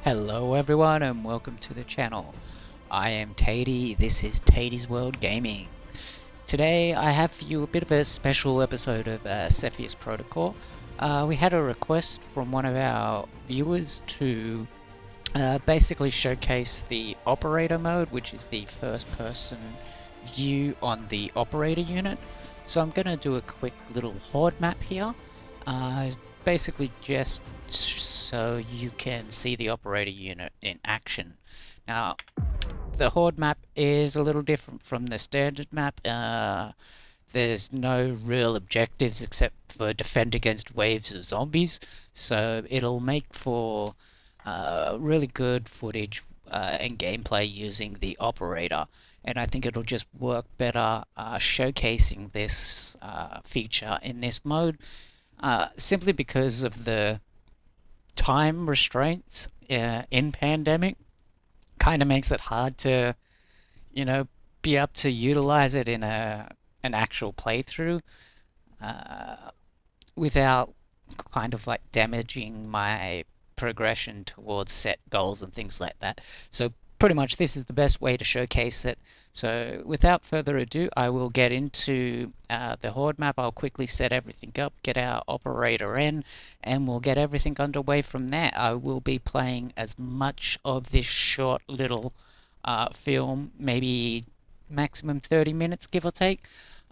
Hello everyone and welcome to the channel. I am Tatey, this is Tatey's World Gaming. Today I have for you a bit of a special episode of Cepheus Protocol. We had a request from one of our viewers to basically showcase the operator mode, which is the first person view on the operator unit. So I'm going to do a quick little horde map here. Basically just so you can see the operator unit in action. Now, the horde map is a little different from the standard map. There's no real objectives except for defend against waves of zombies, so it'll make for really good footage and gameplay using the operator, and I think it'll just work better showcasing this feature in this mode. Simply because of the time restraints in pandemic, kind of makes it hard to, be able to utilize it in an actual playthrough without kind of like damaging my progression towards set goals and things like that. So pretty much this is the best way to showcase it. So without further ado, I will get into the horde map. I'll quickly set everything up, get our operator in, and we'll get everything underway from there. I will be playing as much of this short little film, maybe maximum 30 minutes, give or take.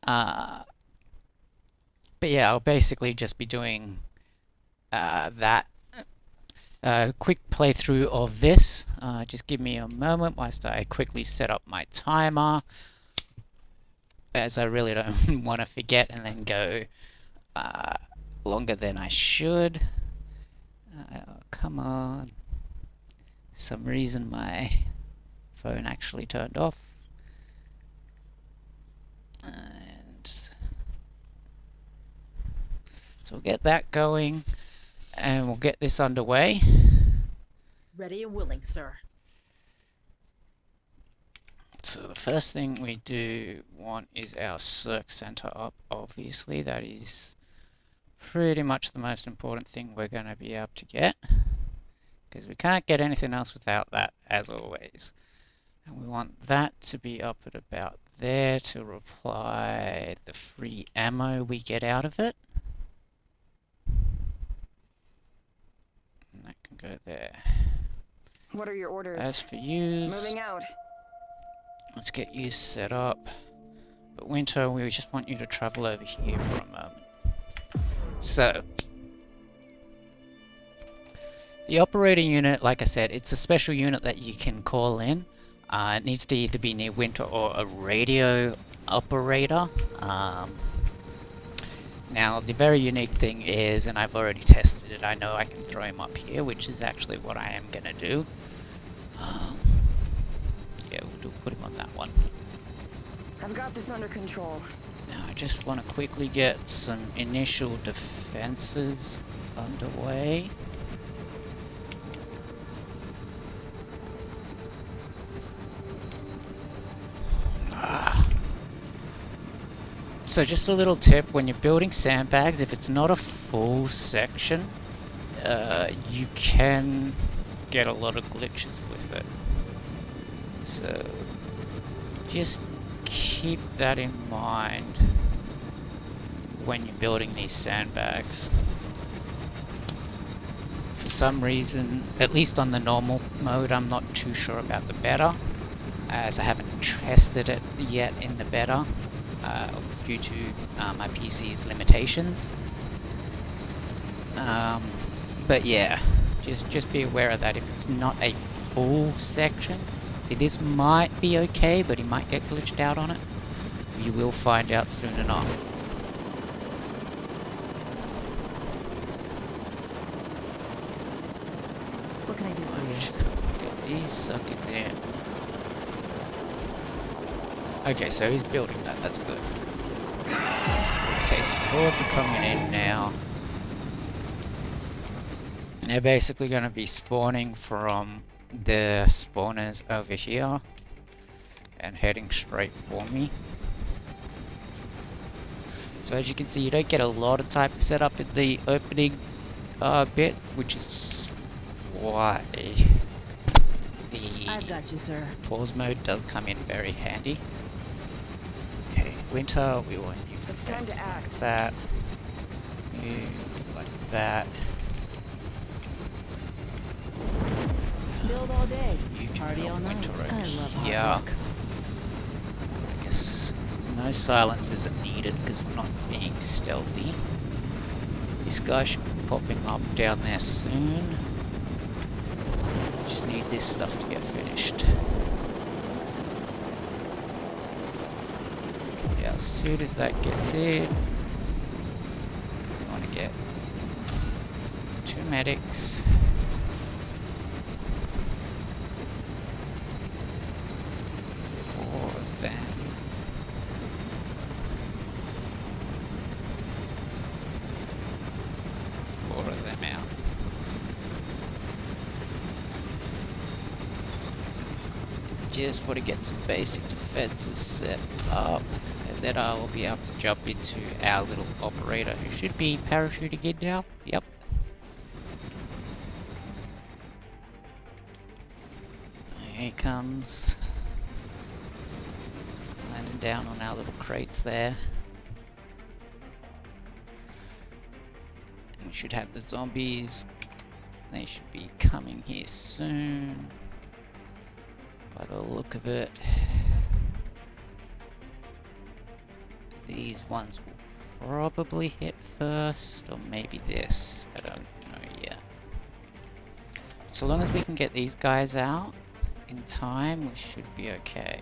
But yeah, I'll basically just be doing that. Quick playthrough of this. Just give me a moment whilst I quickly set up my timer, as I really don't want to forget and then go longer than I should. Come on. Some reason my phone actually turned off. And so we'll get that going. And we'll get this underway. Ready and willing, sir. So the first thing we do want is our circ center up, obviously. That is pretty much the most important thing we're going to be able to get, because we can't get anything else without that, as always. And we want that to be up at about there to reply the free ammo we get out of it. That can go there. What are your orders? As for use, Moving out. let's get you set up. But Winter, we just want you to travel over here for a moment. So, the operator unit, like I said, it's a special unit that you can call in. It needs to either be near Winter or a radio operator. Now, the very unique thing is, and I've already tested it, I know I can throw him up here, which is actually what I am going to do. Yeah, we'll put him on that one. I've got this under control. Now, I just want to quickly get some initial defenses underway. So just a little tip, when you're building sandbags, if it's not a full section, you can get a lot of glitches with it. So just keep that in mind when you're building these sandbags. For some reason, at least on the normal mode, I'm not too sure about the beta, as I haven't tested it yet in the beta. Due to my PC's limitations. But yeah, just be aware of that. If it's not a full section, see, this might be okay, but he might get glitched out on it. You will find out soon enough. What can I do for Get these suckers in. Okay, so he's building that. That's good. Okay, so hordes are coming in now. They're basically going to be spawning from the spawners over here and heading straight for me. So as you can see, you don't get a lot of time to set up at the opening bit, which is why I've the got you, sir. pause mode does come in very handy. Okay, Winter, we want you It's time to act. like that. You like that. Build all day. You can Party build all night. Winter over I love hard here. work. I guess no silence isn't needed because we're not being stealthy. This guy should be popping up down there soon. Just need this stuff to get finished. Yeah, as soon as that gets in, we want to get 2 medics. 4 of them. 4 of them out. Just want to get some basic defenses set up, and then I will be able to jump into our little operator who should be parachuting in now. Yep. Here he comes. Landing down on our little crates there. We should have the zombies. They should be coming here soon. By the look of it. These ones will probably hit first, or maybe this. I don't know yet. So long as we can get these guys out in time, we should be okay.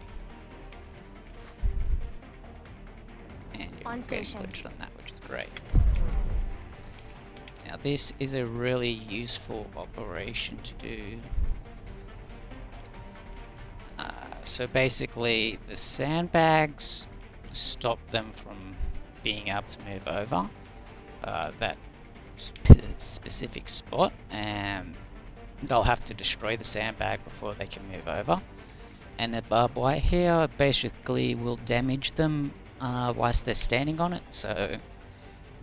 And you're On getting station. glitched on that, which is great. Now this is a really useful operation to do. So basically the sandbags stop them from being able to move over that specific spot, and they'll have to destroy the sandbag before they can move over. And the barbed wire here basically will damage them whilst they're standing on it. So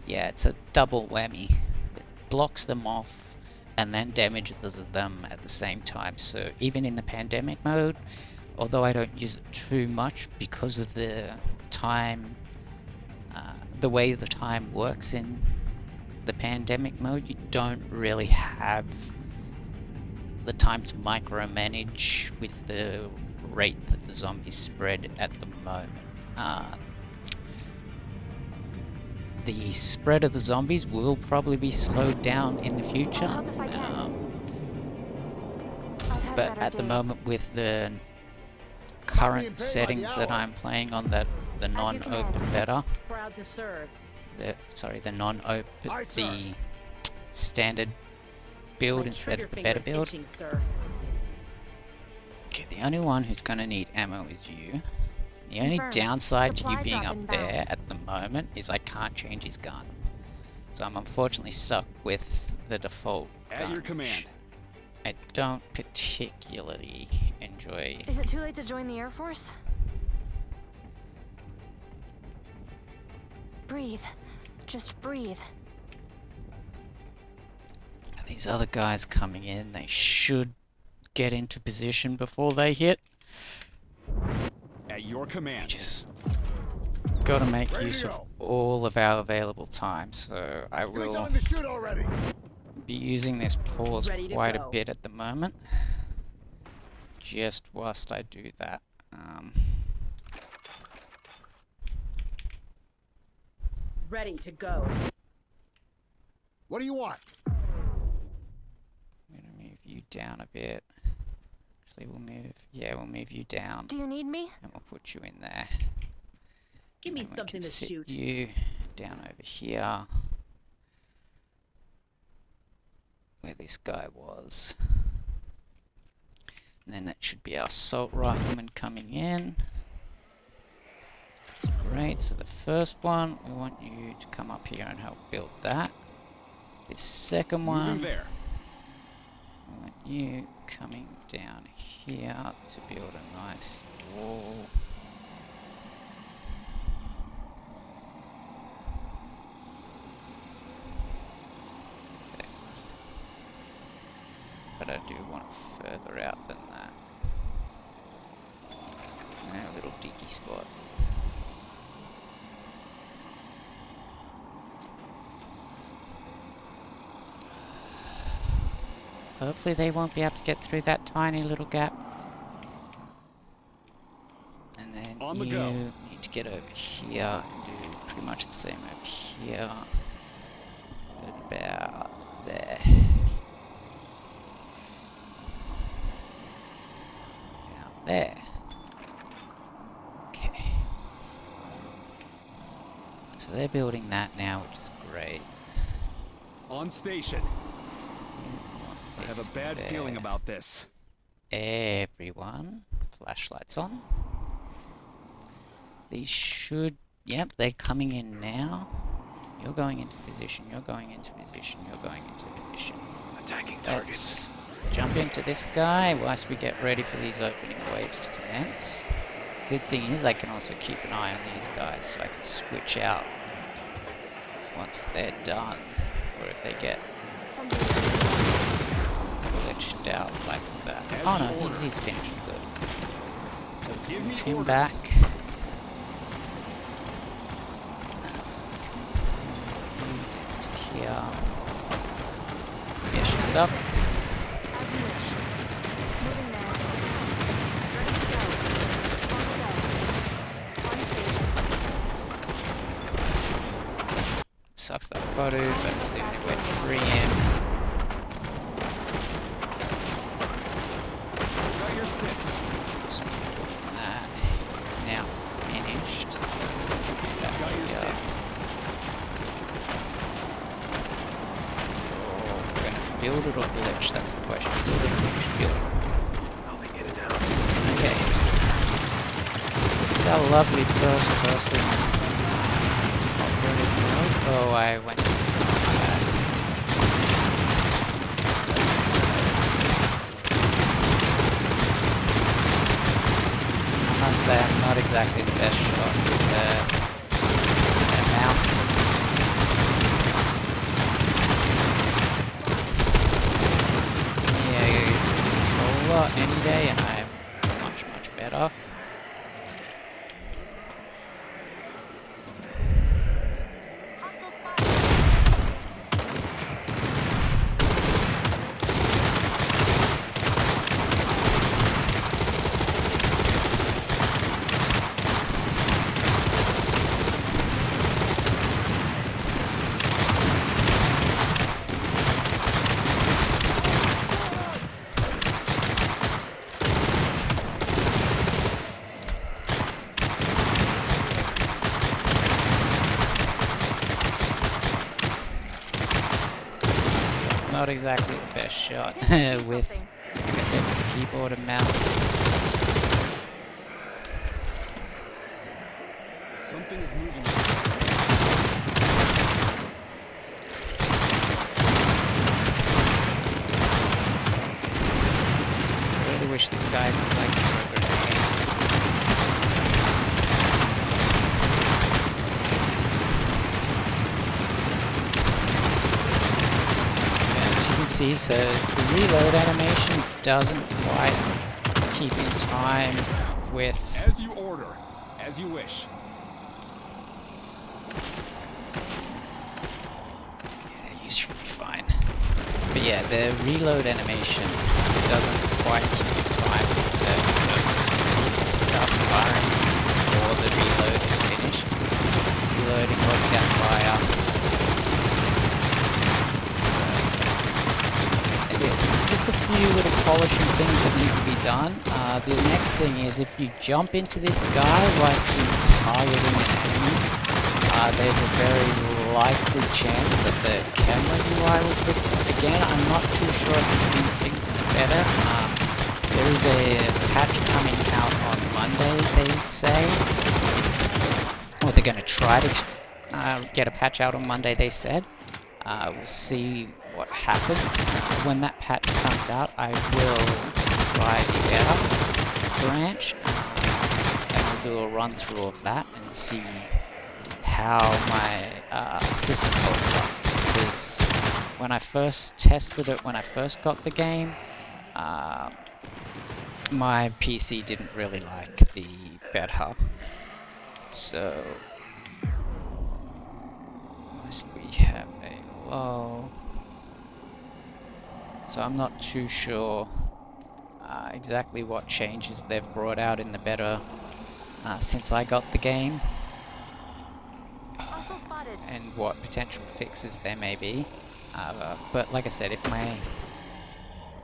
yeah, it's a double whammy. It blocks them off and then damages them at the same time. So even in the pandemic mode, although I don't use it too much because of the time, the way the time works in the pandemic mode, you don't really have the time to micromanage with the rate that the zombies spread at the moment. The spread of the zombies will probably be slowed down in the future, I'll help if I can. I've had but better at the days. moment with the current settings that I'm playing on the non-open beta, Proud to serve. the non-open, Aye, sir. the standard build My instead trigger of the beta finger's build. itching, sir. Okay, the only one who's gonna need ammo is you. The only Confirmed. downside to you Supply being drop up inbound. there at the moment is I can't change his gun. So I'm unfortunately stuck with the default At gun, your command. which I don't particularly enjoy. Is it too late to join the Air Force? Breathe. Just breathe. These other guys coming in, they should get into position before they hit. At your command. Just gotta make Ready to use of go. all of our available time, so I Give me will something to shoot already. be using this pause Ready to quite a go. bit at the moment. Just whilst I do that. Ready to go. What do you want? I'm gonna move you down a bit. Actually, we'll move you down, Do you need me? and we'll put you in there. Give me And we something can to sit shoot. you down over here, where this guy was. And then that should be our assault rifleman coming in. Great, so the first one, we want you to come up here and help build that. This second Moving one, there. I want you coming down here to build a nice wall. Perfect. But I do want it further out than that. A little dicky spot. Hopefully they won't be able to get through that tiny little gap. And then On the you go. need to get over here and do pretty much the same over here. About there. About there. Okay. So they're building that now, which is great. On station. I have a bad feeling about this. Everyone, flashlights on. These should, yep, they're coming in now. You're going into position, you're going into position, you're going into position. Attacking targets. Let's jump into this guy whilst we get ready for these opening waves to commence. Good thing is I can also keep an eye on these guys so I can switch out once they're done, or if they get glitched out like that. Oh no, he's finished. Good. So Give me move him orders. back. To here. Finish stuff. As you wish. Moving there. Ready to go. On the go. On station. Sucks that I've got to, but it's leaving it with 3M. Got your 6. Just keep doing that. Now finished. So let's get you back Got your here. 6. You're gonna build it or glitch? That's the question. Build it or glitch? Build it. I'll be in and out. Okay. This is our lovely first person operating mode. Oh, I went. Oh, my bad. I must say I'm not exactly the best shot with a mouse. Yeah, controller any day, and I'm much, much better. Hostile spy. Not exactly the best shot Do with, something. like I said, with the keyboard and mouse. Something is moving. I really wish this guy could like throw grenades. And as you can see, so the reload animation doesn't quite keep in time with. As you order. As you wish. Yeah, you should be fine. But yeah, the reload animation doesn't quite keep in time with it, so it starts firing before the reload is finished. Reloading, loading down fire. So, again, just a few little polishing things that need to be done. The next thing is if you jump into this guy whilst he's targeting an enemy, there's a very likely chance that the camera UI will fix it. Again, I'm not too sure if it's been fixed in the beta. There is a patch coming out on Monday, they say. Or they're going to try to get a patch out on Monday, they said. We'll see what happens. When that patch comes out, I will try the beta branch. And we'll do a run through of that and see how my system holds up. Because when I first tested it, when I first got the game, my PC didn't really like the beta. So, unless we have a low. So I'm not too sure exactly what changes they've brought out in the beta since I got the game. Hostile spotted. And what potential fixes there may be. But like I said, if my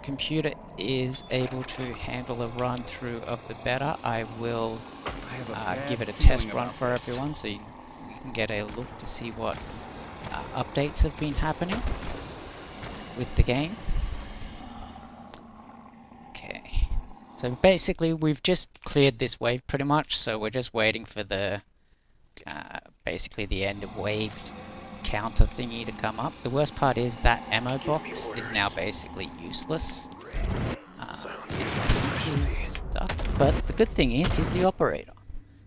computer is able to handle a run through of the beta, I will I have a bad give it a feeling test run about for this. everyone, so we can get a look to see what updates have been happening with the game. Okay, so basically we've just cleared this wave pretty much, so we're just waiting for the basically the end of wave counter thingy to come up. The worst part is that ammo box is now basically useless. He's stuck. But the good thing is he's the operator.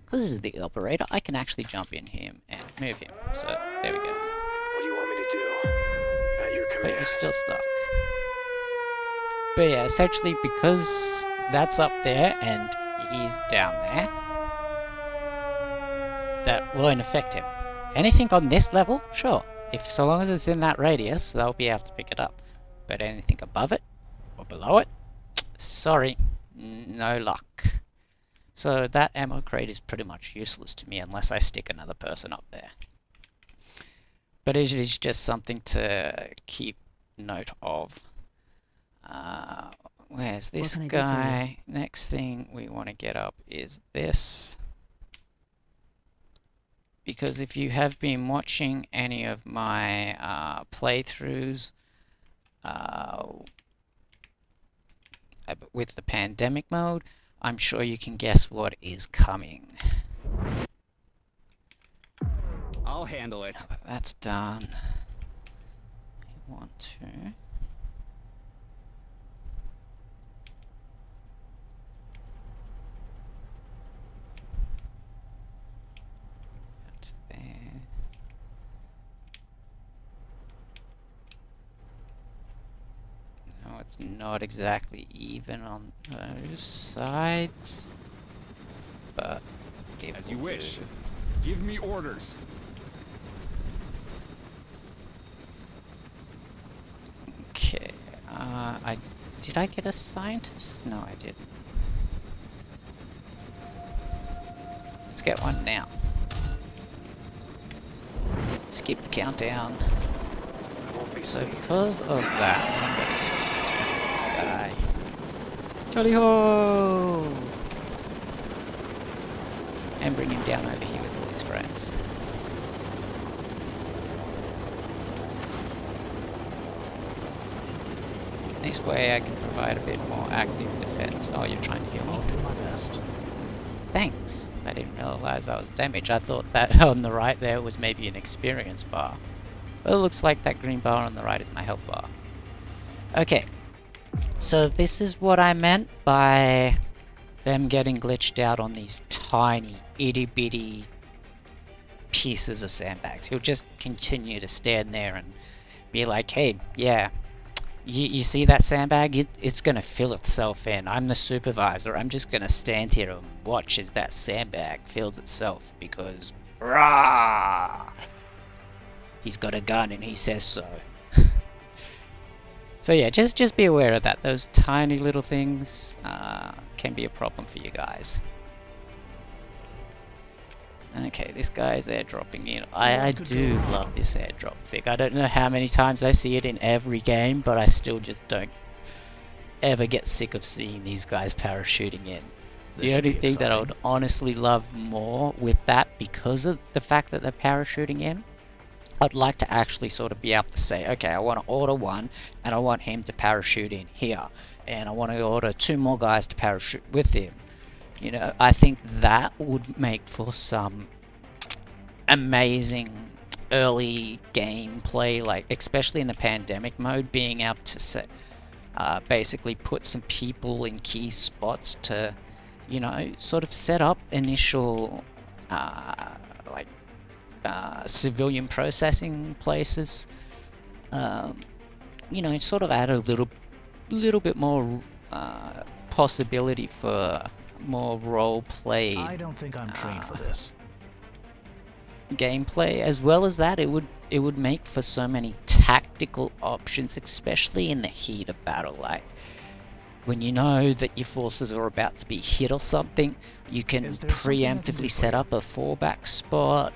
Because he's the operator, I can actually jump in him and move him. So there we go. What do you want me to do? At your But command. you're still stuck. But yeah, essentially because that's up there and he's down there, that won't affect him. Anything on this level, sure. If so long as it's in that radius, they'll be able to pick it up. But anything above it or below it, sorry, no luck. So that ammo crate is pretty much useless to me unless I stick another person up there. But it is just something to keep note of. Where's this What can I do for you? guy? Next thing we want to get up is this. Because if you have been watching any of my playthroughs with the pandemic mode, I'm sure you can guess what is coming. I'll handle it. But that's done. We want to... That's there. No, it's not exactly even on those sides, but it As you will wish. do. Give me orders. Okay, did I get a scientist? No, I didn't. Let's get one now. Skip the countdown. I won't be So seen. because of that, I'm gonna use this guy. Jolly ho! And bring him down over here with all his friends. This way I can provide a bit more active defense. Oh, you're trying to heal me? I'll do my best. Thanks. I didn't realize I was damaged. I thought that on the right there was maybe an experience bar. But it looks like that green bar on the right is my health bar. Okay. So this is what I meant by them getting glitched out on these tiny, itty-bitty pieces of sandbags. He'll just continue to stand there and be like, hey, yeah, you see that sandbag? It's going to fill itself in. I'm the supervisor. I'm just going to stand here and watch as that sandbag fills itself because, rah! He's got a gun and he says so. So yeah, just be aware of that. Those tiny little things can be a problem for you guys. Okay, this guy's airdropping in. I do love this airdrop thing. I don't know how many times I see it in every game, but I still just don't ever get sick of seeing these guys parachuting in. The only thing that I would honestly love more with that, because of the fact that they're parachuting in, I'd like to actually sort of be able to say, okay, I want to order one, and I want him to parachute in here, and I want to order 2 more guys to parachute with him. You know, I think that would make for some amazing early gameplay, like especially in the pandemic mode, being able to set, basically put some people in key spots to, you know, sort of set up initial civilian processing places. You know, sort of add a little bit more possibility for more role-played I don't think I'm trained for this. gameplay. As well as that, it would make for so many tactical options, especially in the heat of battle. Like when you know that your forces are about to be hit or something, you can Is there something I can do preemptively for set you? up a fallback spot,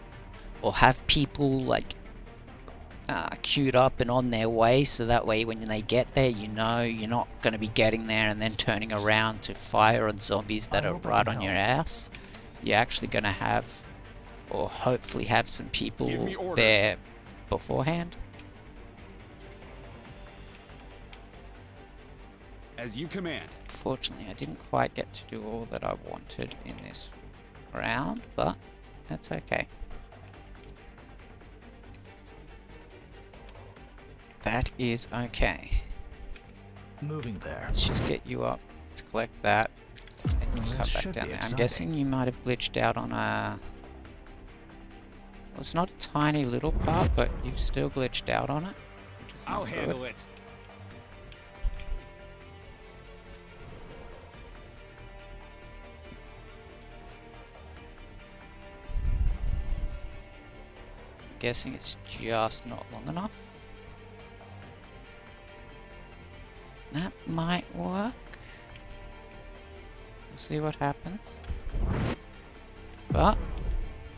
or have people like queued up and on their way, so that way when they get there, you know you're not going to be getting there and then turning around to fire on zombies that I are hope I right can on your help. ass. You're actually going to have, or hopefully have, some Give people me orders. there beforehand. As you command. Fortunately, I didn't quite get to do all that I wanted in this round, but that's okay. That is okay. Moving there. Let's just get you up. Let's collect that. And you Well, come this back should down be there. I'm exciting. guessing you might have glitched out on a... Well, it's not a tiny little part, but you've still glitched out on it, which is I'll not good. handle it. Guessing it's just not long enough. That might work. We'll see what happens. But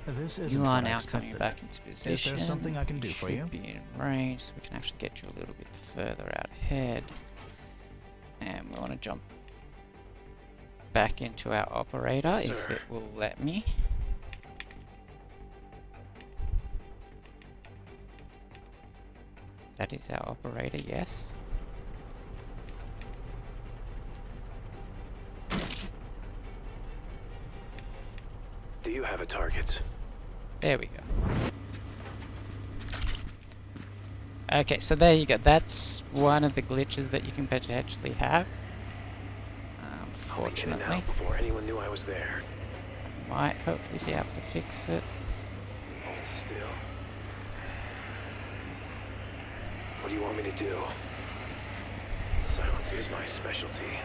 This isn't you are what I now coming expected. back into position. Is there something I can do for you? Should be in range, so we can actually get you a little bit further out ahead. And we want to jump back into our operator if Sir. it will let me. That is our operator, yes. Do you have a target? There we go. Okay, so there you go. That's one of the glitches that you can potentially have. I'll be in and Unfortunately, out before anyone knew I was there. might hopefully be able to fix it. Hold still. What do you want me to do? Silence is my specialty.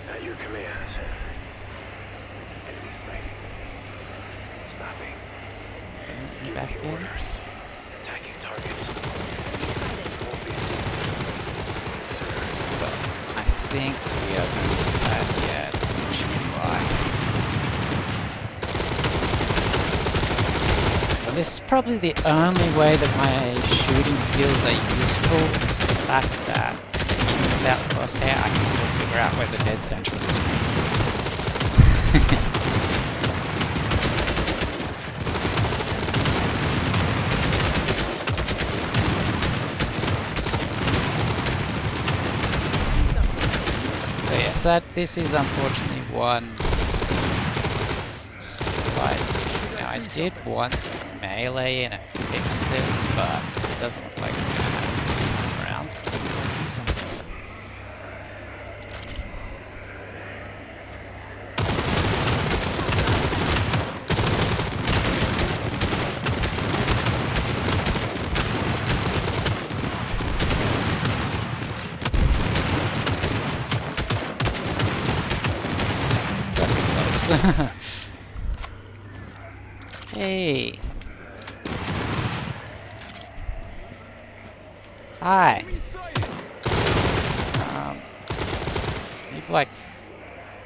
At your command. Enemy sighting. Stopping. Give Back me in. orders. Attacking targets. Won't be seen. Yes, sir. But I think we are going to have yet. Well, this is probably the only way that my shooting skills are useful, is the fact that even without the crosshair, I can still figure out where the dead center of the screen is. So yes, this is unfortunately one slight issue. Now I did once melee and it fixed it, but it doesn't look like it's going to happen this time around. I see something. Close. Hey. Hi. You've like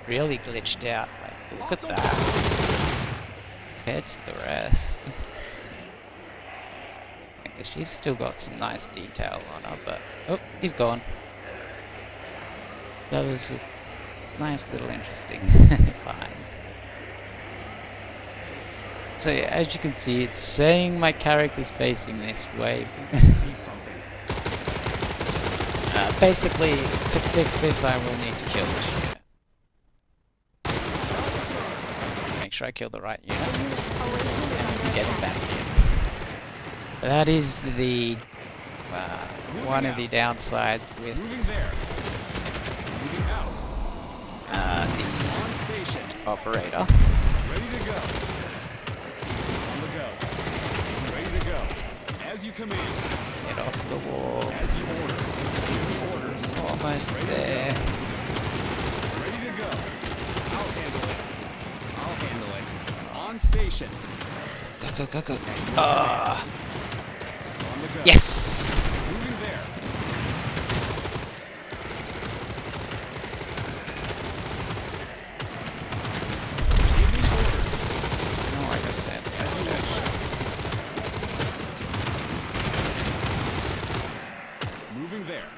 really glitched out. Like, look at that. Compared to the rest. I guess she's still got some nice detail on her, but oh, he's gone. That was a nice little interesting find. So yeah, as you can see, it's saying my character's facing this way. See something. Basically, to fix this, I will need to kill this unit. Make sure I kill the right unit. And get it back in. That is the one of the downsides with Moving there. Moving out. the On station. operator. Ready to go. On the go. Ready to go. As you command. Get off the wall. As you order. almost there. Ready to go. I'll handle it. I'll handle it. On station. Go, go, go, go. Ah, On the go. yes! Moving there. Giving orders. No, I guess that. As you wish. Moving there.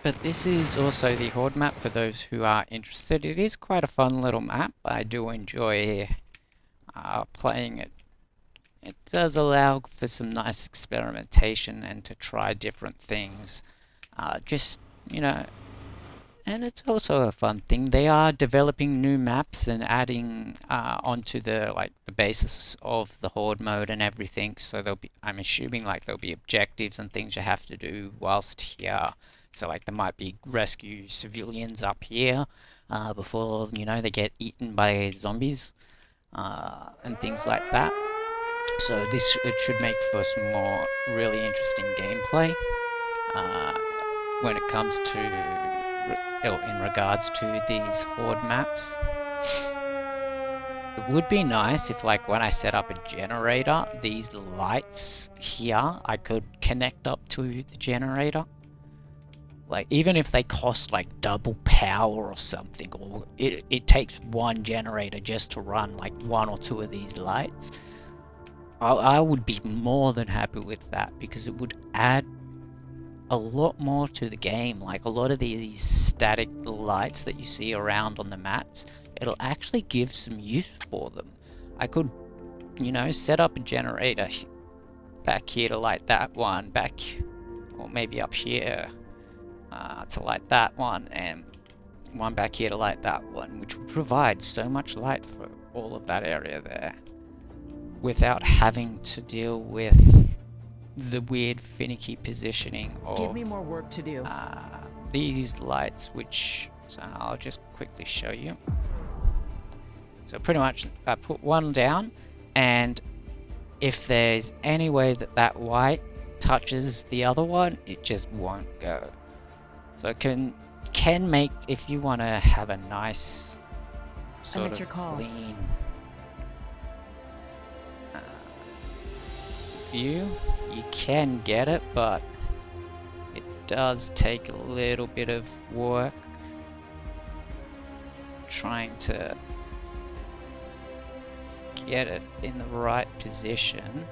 But this is also the Horde map for those who are interested. It is quite a fun little map. I do enjoy playing it. It does allow for some nice experimentation and to try different things. Just, you know, and it's also a fun thing. They are developing new maps and adding onto the basis of the Horde mode and everything. So there'll be, I'm assuming like there'll be objectives and things you have to do whilst here. So like there might be rescue civilians up here before, you know, they get eaten by zombies and things like that. So this, it should make for some more really interesting gameplay when it comes to, in regards to these Horde maps. It would be nice if, like, when I set up a generator, these lights here, I could connect up to the generator. Like, even if they cost, like, double power or something, or it takes one generator just to run, like, one or two of these lights, I would be more than happy with that, because it would add a lot more to the game. Like, a lot of these static lights that you see around on the maps, it'll actually give some use for them. I could, you know, set up a generator back here to light that one, back, or maybe up here to light that one, and one back here to light that one, which would provide so much light for all of that area there, without having to deal with the weird finicky positioning of Give me more work to do. these lights, which, so I'll just quickly show you. So pretty much I put one down, and if there's any way that that white touches the other one, it just won't go. So it can make, if you want to have a nice sort your of call. clean view, you can get it, but it does take a little bit of work trying to get it in the right position,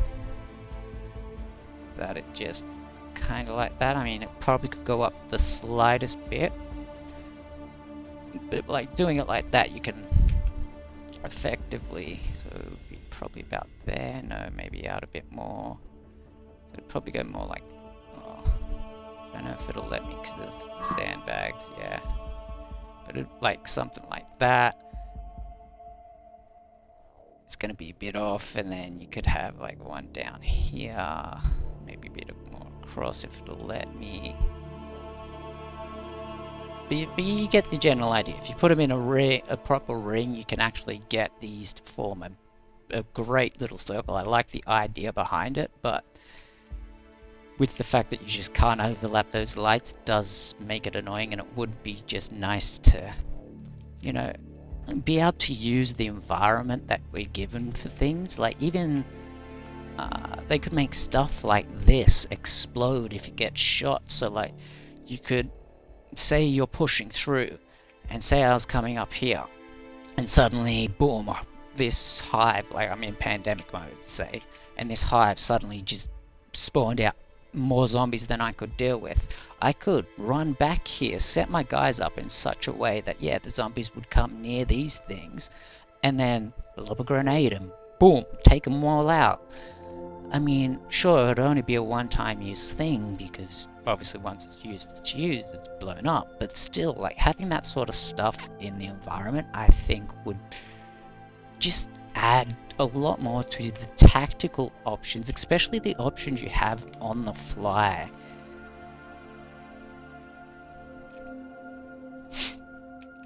that it just kind of like that. I mean, it probably could go up the slightest bit, but like doing it like that, you can effectively, so it would be probably about there. No, maybe out a bit more. So it'd probably go more like, oh, I don't know if it'll let me because of the sandbags. Yeah, but it, like something like that. It's gonna be a bit off, and then you could have like one down here, maybe a bit more across if it'll let me. But you get the general idea. If you put them in a proper ring, you can actually get these to form a great little circle. I like the idea behind it, but with the fact that you just can't overlap those lights, it does make it annoying, and it would be just nice to, you know, be able to use the environment that we're given for things. Like, even they could make stuff like this explode if it gets shot. So like, you could say you're pushing through, and say I was coming up here, and suddenly boom, this hive, like I'm in pandemic mode, say, and this hive suddenly just spawned out more zombies than I could deal with. I could run back here, set my guys up in such a way that, yeah, the zombies would come near these things, and then lob a grenade and boom, take them all out. I mean, sure, it'd only be a one-time use thing, because obviously once it's used, it's blown up, but still, like, having that sort of stuff in the environment, I think would just add a lot more to the tactical options, especially the options you have on the fly.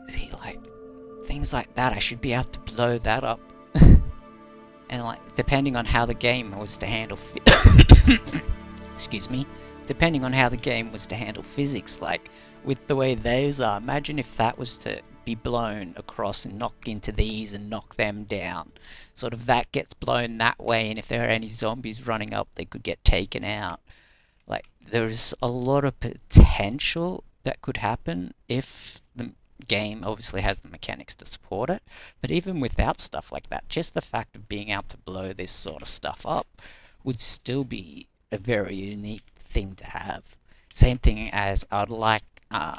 See, like, things like that, I should be able to blow that up. And like, depending on how the game was to handle excuse me, depending on how the game was to handle physics. Like, with the way these are, imagine if that was to be blown across and knock into these and knock them down. Sort of that gets blown that way, and if there are any zombies running up, they could get taken out. Like, there's a lot of potential that could happen if the game obviously has the mechanics to support it. But even without stuff like that, just the fact of being able to blow this sort of stuff up would still be a very unique thing to have. Same thing as I'd like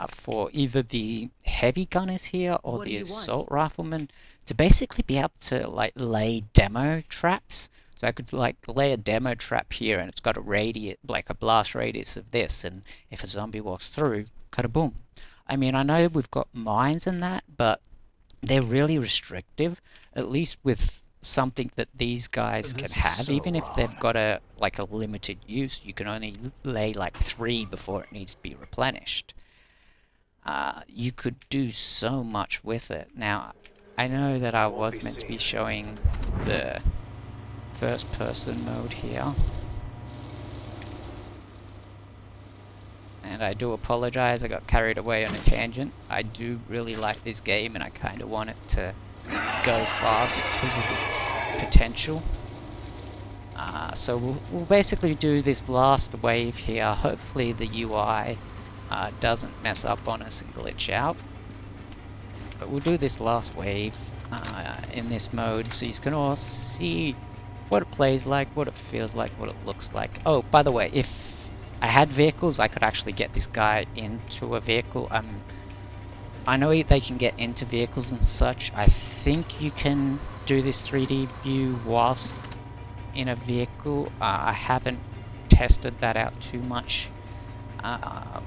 for either the heavy gunners here or What do the you want? assault riflemen to basically be able to like lay demo traps. So I could like lay a demo trap here, and it's got a radius, like a blast radius of this, and if a zombie walks through, cut a boom. I mean, I know we've got mines and that, but they're really restrictive, at least with something that these guys can This is have. so Even if they've wrong. got a limited use, you can only lay like 3 before it needs to be replenished. You could do so much with it. Now, I know that I was meant to be showing the first person mode here, and I do apologize, I got carried away on a tangent. I do really like this game, and I kind of want it to go far because of its potential. So we'll basically do this last wave here. Hopefully the UI doesn't mess up on us and glitch out. But we'll do this last wave in this mode, so you can all see what it plays like, what it feels like, what it looks like. Oh, by the way, if I had vehicles, I could actually get this guy into a vehicle. I know they can get into vehicles and such. I think you can do this 3D view whilst in a vehicle. I haven't tested that out too much. I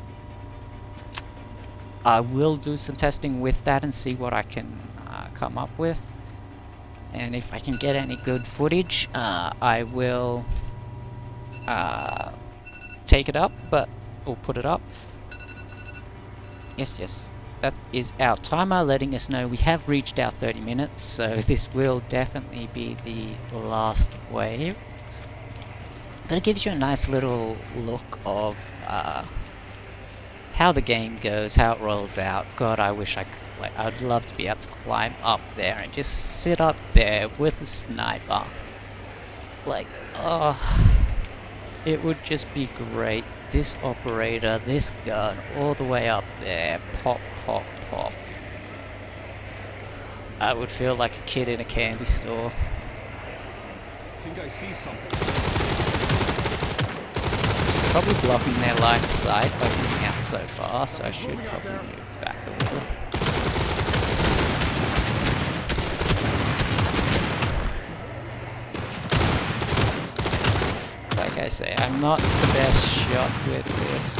will do some testing with that and see what I can come up with. And if I can get any good footage, I will take it up, or put it up. Yes, that is our timer letting us know we have reached our 30 minutes, so this will definitely be the last wave. But it gives you a nice little look of how the game goes, how it rolls out. God, I wish I could. Like, I'd love to be able to climb up there and just sit up there with a sniper. Like, oh, it would just be great. This operator, this gun, all the way up there. Pop, pop, pop. I would feel like a kid in a candy store. I think I see something. Probably blocking their line of sight by moving out so far, so I should probably move back a little. Like I say, I'm not the best shot with this.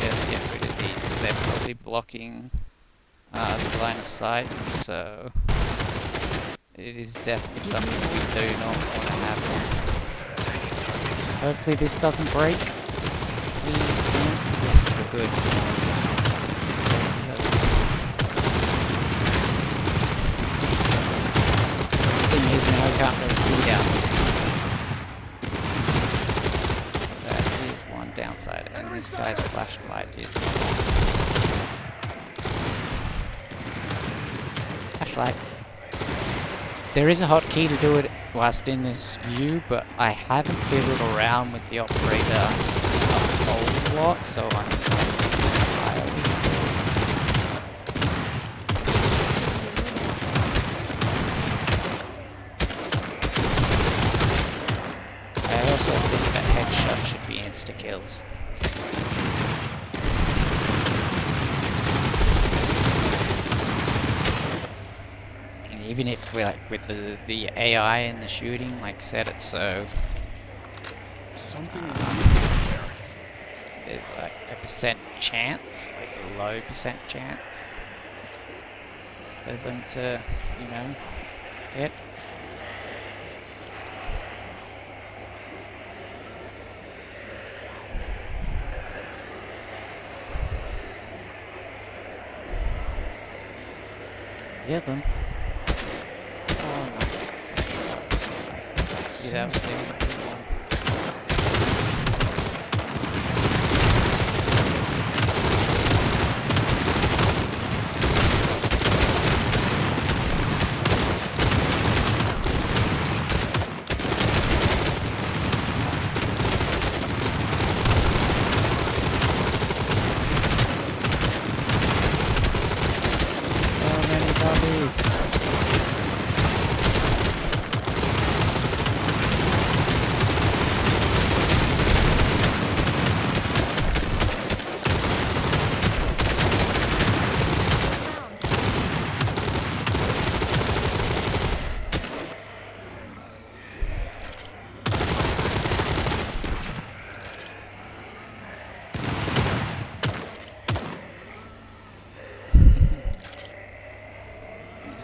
Just get rid of these, because they're probably blocking the line of sight, so it is definitely something we do not want to happen. Hopefully this doesn't break. Yes, we're good. The thing is now I can't really see down. That is one downside, and this guy's flashlight is flashlight. There is a hotkey to do it whilst in this view, but I haven't fiddled around with the operator a whole lot, so I'm not entirely sure. I also think that headshot should be insta-kills. Even if we like with the AI and the shooting, like set it so Something there's like a percent chance, like a low percent chance for them to, you know, hit. Hear them. Oh no. See, that was the only one.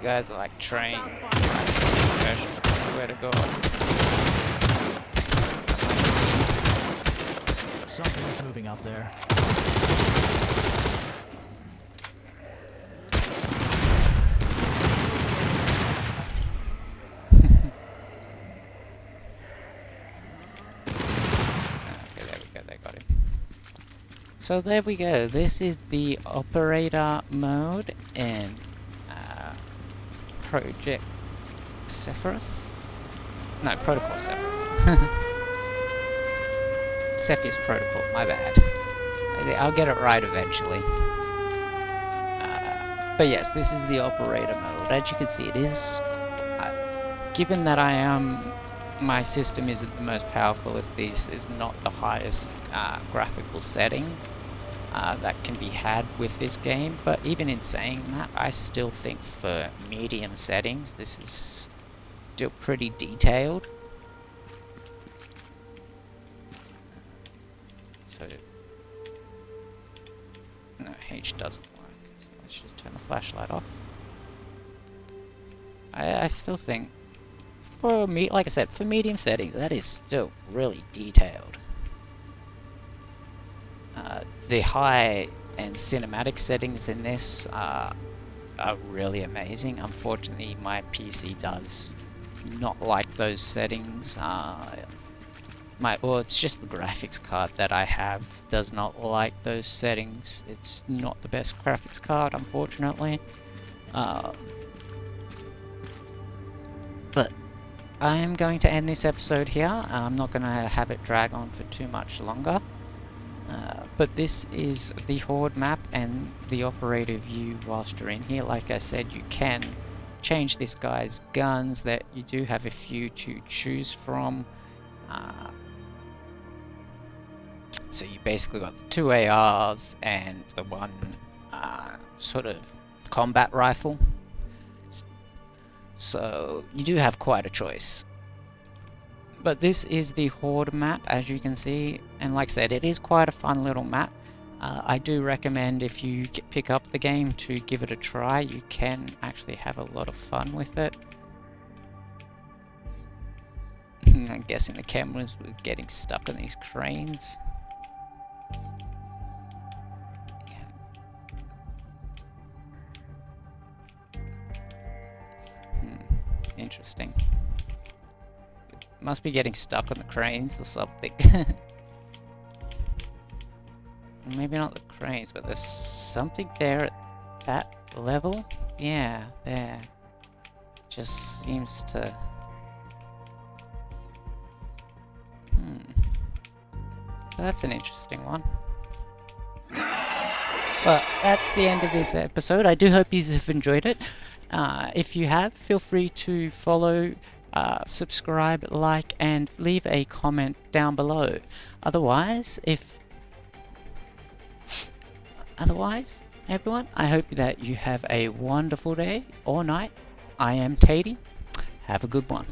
guys are like trained. Professional, I swear to God. Something's moving up there. Okay, there we go, they got him. So there we go, this is the operator mode in Project Cepheus? No, Protocol Cepheus. Cepheus Protocol, my bad. I'll get it right eventually. But yes, this is the operator mode. As you can see, it is... given that my system isn't the most powerful, as this is not the highest graphical settings that can be had with this game, but even in saying that, I still think for medium settings, this is still pretty detailed. So, no, H doesn't work. So let's just turn the flashlight off. I still think, for me, like I said, for medium settings, that is still really detailed. The high and cinematic settings in this are really amazing. Unfortunately, my PC does not like those settings. Well, it's just the graphics card that I have does not like those settings. It's not the best graphics card, unfortunately. But I am going to end this episode here. I'm not going to have it drag on for too much longer. But this is the Horde map and the operator view whilst you're in here. Like I said, you can change this guy's guns, that you do have a few to choose from. So you basically got the 2 ARs and the one sort of combat rifle. So you do have quite a choice. But this is the Horde map, as you can see, and like I said, it is quite a fun little map. I do recommend, if you pick up the game, to give it a try. You can actually have a lot of fun with it. I'm guessing the cameras were getting stuck on these cranes. Interesting. Must be getting stuck on the cranes or something. Maybe not the cranes, but there's something there at that level. Yeah, there. Just seems to... That's an interesting one. Well, that's the end of this episode. I do hope you have enjoyed it. If you have, feel free to follow, subscribe, like, and leave a comment down below. Otherwise, everyone, I hope that you have a wonderful day or night. I am Tatey. Have a good one.